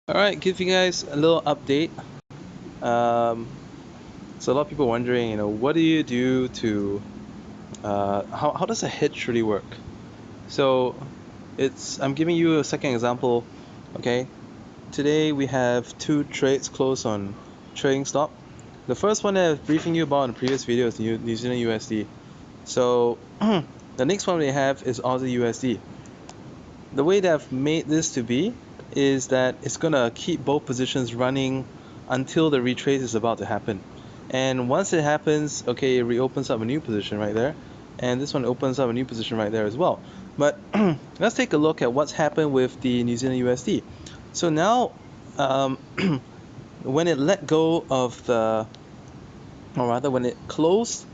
Alright, give you guys a little update. Um, so a lot of people wondering, what do you do to, how does a hedge really work? So I'm giving you a second example, okay? Today we have two trades closed on trading stop. The first one I was briefing you about in the previous video is New Zealand USD. So the next one we have is Aussie USD. The way that I've made this to be is that it's gonna keep both positions running until the retrace is about to happen. And once it happens, okay, it reopens up a new position right there, and this one opens up a new position right there as well. But let's take a look at what's happened with the New Zealand USD. So now, um, when it let go of the, or rather when it closed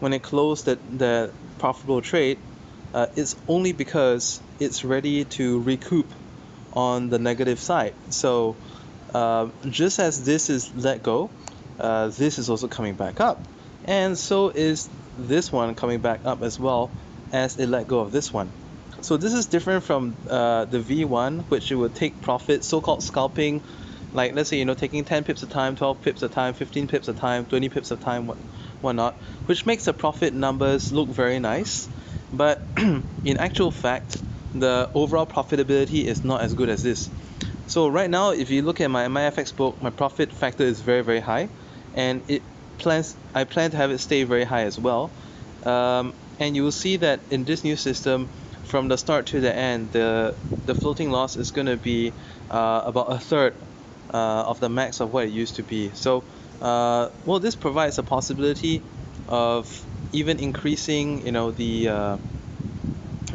the profitable trade, it's only because it's ready to recoup on the negative side. So just as this is let go, this is also coming back up, and so is this one coming back up as well as it let go of this one. So this is different from the V1, which it would take profit, so-called scalping, like let's say taking 10 pips a time, 12 pips a time, 15 pips a time, 20 pips a time, whatnot, which makes the profit numbers look very nice, but in actual fact, the overall profitability is not as good as this. So right now, if you look at my FX book, my profit factor is very, very high, and I plan to have it stay very high as well. And you will see that in this new system, from the start to the end, the floating loss is going to be about a third of the max of what it used to be. So, well, this provides a possibility of even increasing,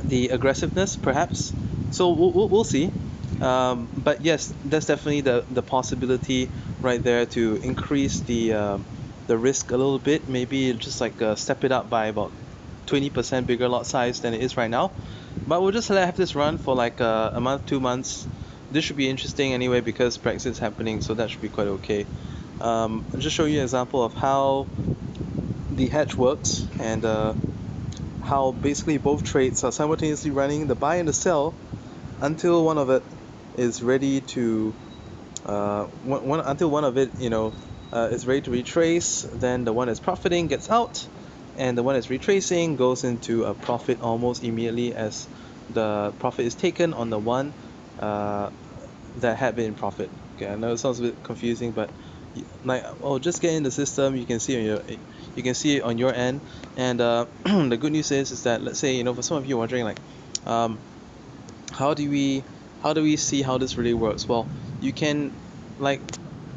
the aggressiveness, perhaps. So we'll see. But yes, that's definitely the possibility right there to increase the risk a little bit. Maybe just like step it up by about 20% bigger lot size than it is right now. But we'll just have this run for like a month, 2 months. This should be interesting anyway because Brexit's happening, so that should be quite okay. I'll just show you an example of how the hedge works, and how basically both trades are simultaneously running, the buy and the sell, until one of it is ready to until one of it is ready to retrace. Then the one that's profiting gets out, and the one that's retracing goes into a profit almost immediately as the profit is taken on the one uh, that had been in profit. Okay, I know it sounds a bit confusing, but just get in the system. You can see it on your end, and the good news is that, let's say, for some of you wondering, like, um, how do we see how this really works? Well, you can, like,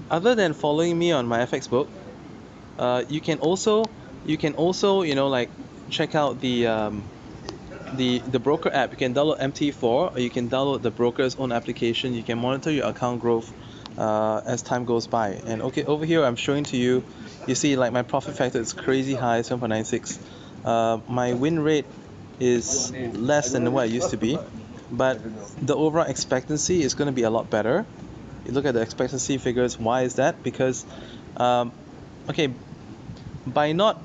other than following me on my FX book, you can also like check out the broker app. You can download MT4, or you can download the broker's own application. You can monitor your account growth as time goes by. And okay, over here I'm showing to you. You see, like, my profit factor is crazy high, 7.96. My win rate is less than what it used to be, but the overall expectancy is going to be a lot better. You look at the expectancy figures. Why is that? Because um, okay, by not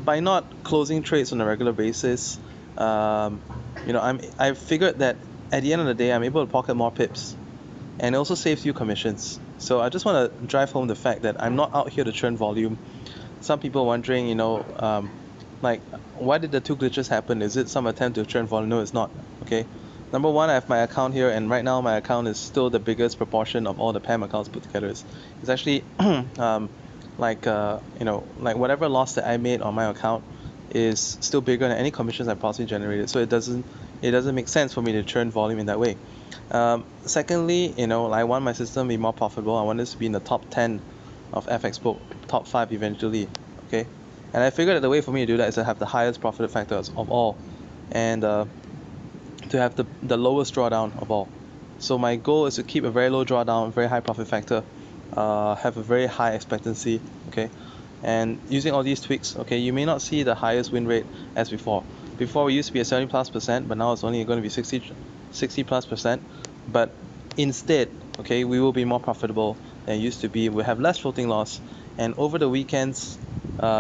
by not closing trades on a regular basis, I figured that at the end of the day I'm able to pocket more pips, and it also saves you commissions. So I just want to drive home the fact that I'm not out here to churn volume. Some people wondering, like, why did the two glitches happen? Is it some attempt to churn volume? No, it's not. Okay. Number one, I have my account here, and right now my account is still the biggest proportion of all the PAM accounts put together. It's actually like whatever loss that I made on my account is still bigger than any commissions I possibly generated. So it doesn't make sense for me to churn volume in that way. Secondly, I want my system to be more profitable. I want this to be in the top 10 of FX book, top 5 eventually. Okay, and I figured that the way for me to do that is to have the highest profit factors of all, and to have the lowest drawdown of all. So my goal is to keep a very low drawdown, very high profit factor, have a very high expectancy. Okay, and using all these tweaks, okay, you may not see the highest win rate as before. Before we used to be at 70+%, but now it's only going to be 60+%. But instead, okay, we will be more profitable than it used to be. We'll have less floating loss, and over the weekends,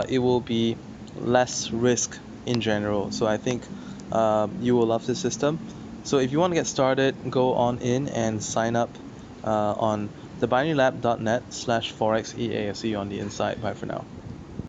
it will be less risk in general. So I think you will love this system. So if you want to get started, go on in and sign up on thebinarylab.net/forexea. See you on the inside. Bye for now.